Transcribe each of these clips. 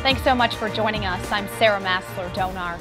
Thanks so much for joining us. I'm Sarah Massler-Donar.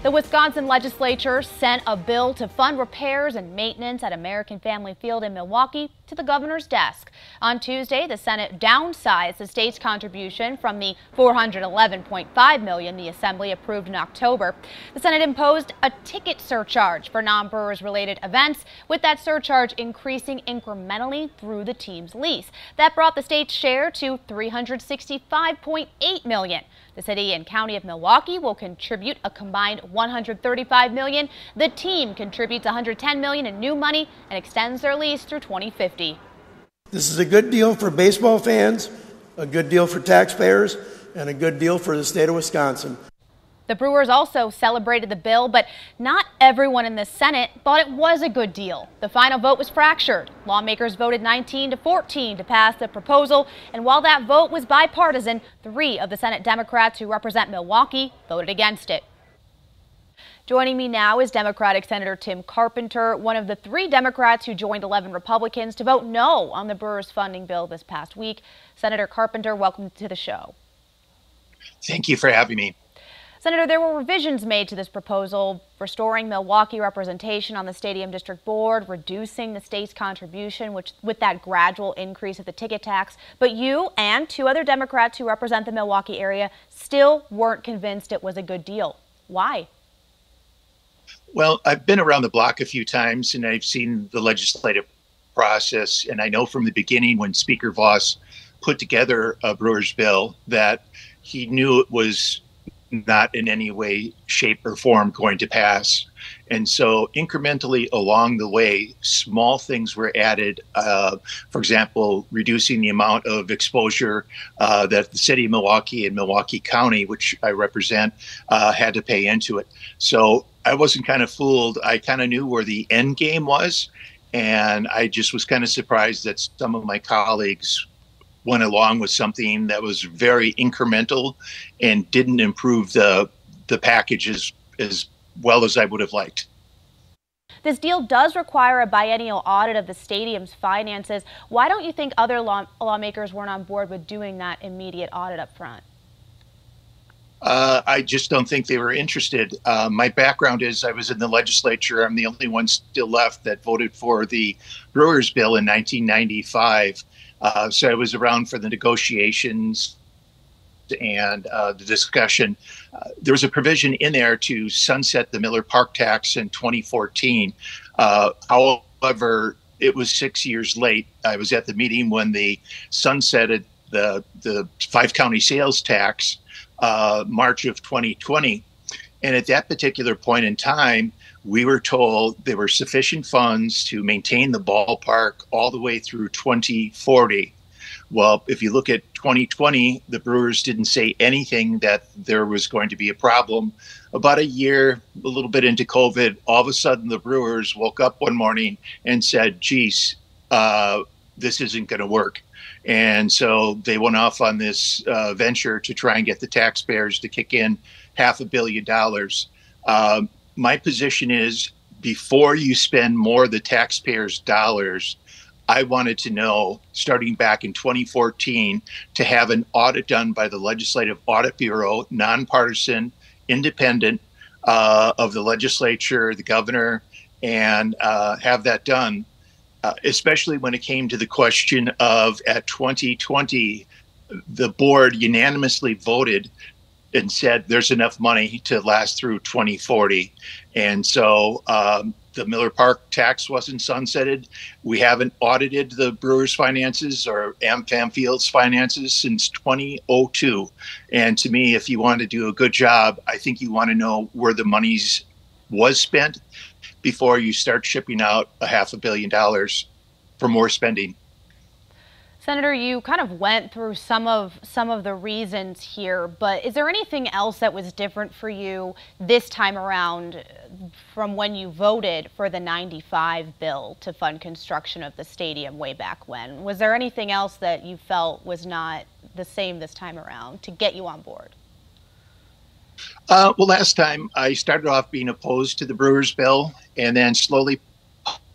The Wisconsin legislature sent a bill to fund repairs and maintenance at American Family Field in Milwaukee to the governor's desk. On Tuesday, the Senate downsized the state's contribution from the $411.5 million the Assembly approved in October. The Senate imposed a ticket surcharge for non-Brewers related events, with that surcharge increasing incrementally through the team's lease. That brought the state's share to $365.8 million. The city and county of Milwaukee will contribute a combined $135 million. The team contributes $110 million in new money and extends their lease through 2050. This is a good deal for baseball fans, a good deal for taxpayers, and a good deal for the state of Wisconsin. The Brewers also celebrated the bill, but not everyone in the Senate thought it was a good deal. The final vote was fractured. Lawmakers voted 19-14 to pass the proposal, and while that vote was bipartisan, 3 of the Senate Democrats who represent Milwaukee voted against it. Joining me now is Democratic Senator Tim Carpenter, one of the 3 Democrats who joined 11 Republicans to vote no on the Brewers funding bill this past week. Senator Carpenter, welcome to the show. Thank you for having me. Senator, there were revisions made to this proposal, restoring Milwaukee representation on the Stadium District Board, reducing the state's contribution with that gradual increase of the ticket tax. But you and 2 other Democrats who represent the Milwaukee area still weren't convinced it was a good deal. Why? Well, I've been around the block a few times and I've seen the legislative process. And I know from the beginning when Speaker Voss put together a Brewers bill that he knew it was not in any way, shape, or form going to pass. And so incrementally along the way, small things were added. For example, reducing the amount of exposure that the city of Milwaukee and Milwaukee County, which I represent, had to pay into it. So I wasn't kind of fooled. I kind of knew where the end game was. And I just was kind of surprised that some of my colleagues went along with something that was very incremental and didn't improve the package as well as I would have liked. This deal does require a biennial audit of the stadium's finances. Why don't you think other lawmakers weren't on board with doing that immediate audit up front? I just don't think they were interested. My background is I was in the legislature. I'm the only one still left that voted for the Brewers bill in 1995. So I was around for the negotiations and the discussion. There was a provision in there to sunset the Miller Park tax in 2014. However, it was 6 years late. I was at the meeting when they sunsetted the 5-county sales tax, March of 2020. And at that particular point in time, we were told there were sufficient funds to maintain the ballpark all the way through 2040. Well, if you look at 2020, the Brewers didn't say anything that there was going to be a problem. About a year, a little bit into COVID, all of a sudden the Brewers woke up one morning and said, geez, this isn't going to work. And so they went off on this venture to try and get the taxpayers to kick in $500 million. My position is, before you spend more of the taxpayers' dollars, I wanted to know, starting back in 2014, to have an audit done by the Legislative Audit Bureau, nonpartisan, independent of the legislature, the governor, and have that done, especially when it came to the question of, at 2020, the board unanimously voted and said there's enough money to last through 2040. And so the Miller Park tax wasn't sunsetted. We haven't audited the Brewers' finances or AmFam Field's finances since 2002. And to me, if you want to do a good job, I think you want to know where the money's was spent before you start shipping out $500 million for more spending. Senator, you kind of went through some of the reasons here, but is there anything else that was different for you this time around from when you voted for the 95 bill to fund construction of the stadium way back when? Was there anything else that you felt was not the same this time around to get you on board? Well, last time I started off being opposed to the Brewers bill, and then slowly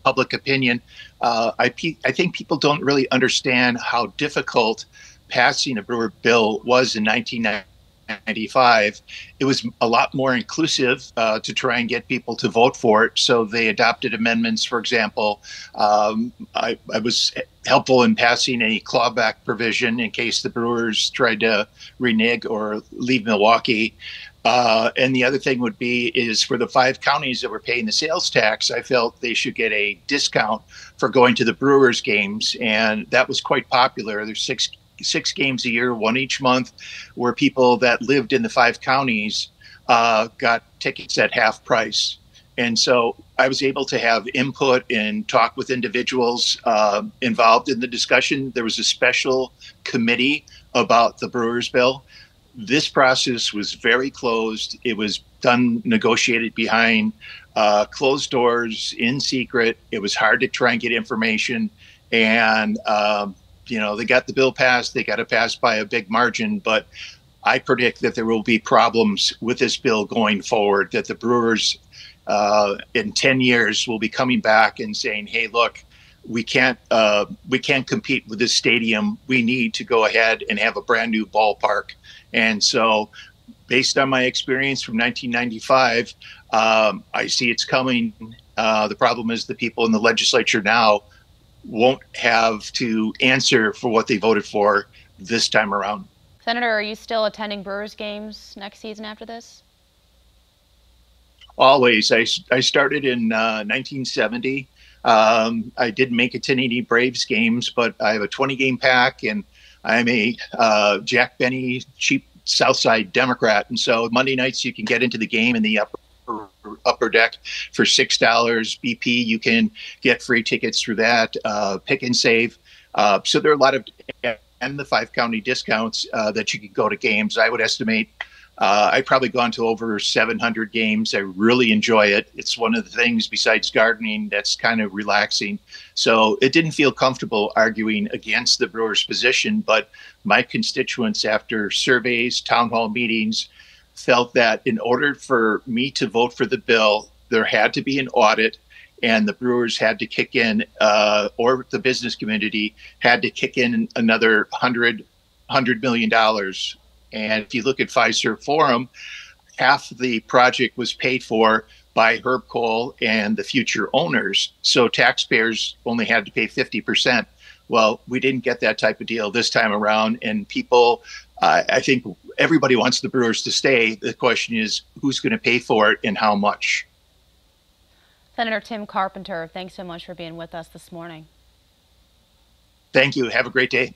public opinion. I think people don't really understand how difficult passing a Brewer bill was in 1995. 1995, it was a lot more inclusive to try and get people to vote for it. So they adopted amendments. For example, I was helpful in passing a clawback provision in case the Brewers tried to renege or leave Milwaukee. And the other thing would be is for the 5 counties that were paying the sales tax, I felt they should get a discount for going to the Brewers games. And that was quite popular. There's six games a year, one each month, where people that lived in the 5 counties got tickets at half price. And so I was able to have input and talk with individuals involved in the discussion. There was a special committee about the Brewers bill. This process was very closed. It was negotiated behind closed doors in secret. It was hard to try and get information. And they got the bill passed. They got it passed by a big margin. But I predict that there will be problems with this bill going forward, that the Brewers in 10 years will be coming back and saying, hey, look, we can't compete with this stadium. We need to go ahead and have a brand new ballpark. And so based on my experience from 1995, I see it's coming. The problem is the people in the legislature now won't have to answer for what they voted for this time around. Senator, are you still attending Brewers games next season after this? Always. I started in 1970. I didn't make it to any Braves games, but I have a 20-game pack, and I'm a Jack Benny cheap Southside Democrat. And so Monday nights you can get into the game in the upper deck for $6. BP, you can get free tickets through that. Pick and save. So there are a lot of, and the 5 county discounts that you can go to games. I would estimate I've probably gone to over 700 games. I really enjoy it. It's one of the things besides gardening that's kind of relaxing. So it didn't feel comfortable arguing against the Brewers' position, but my constituents, after surveys, town hall meetings, felt that in order for me to vote for the bill, there had to be an audit, and the Brewers had to kick in, or the business community had to kick in another $100 million. And if you look at Fiserv Forum, half the project was paid for by Herb Kohl and the future owners. So taxpayers only had to pay 50%. Well, we didn't get that type of deal this time around. And people, I think everybody wants the Brewers to stay. The question is, who's going to pay for it and how much? Senator Tim Carpenter, thanks so much for being with us this morning. Thank you. Have a great day.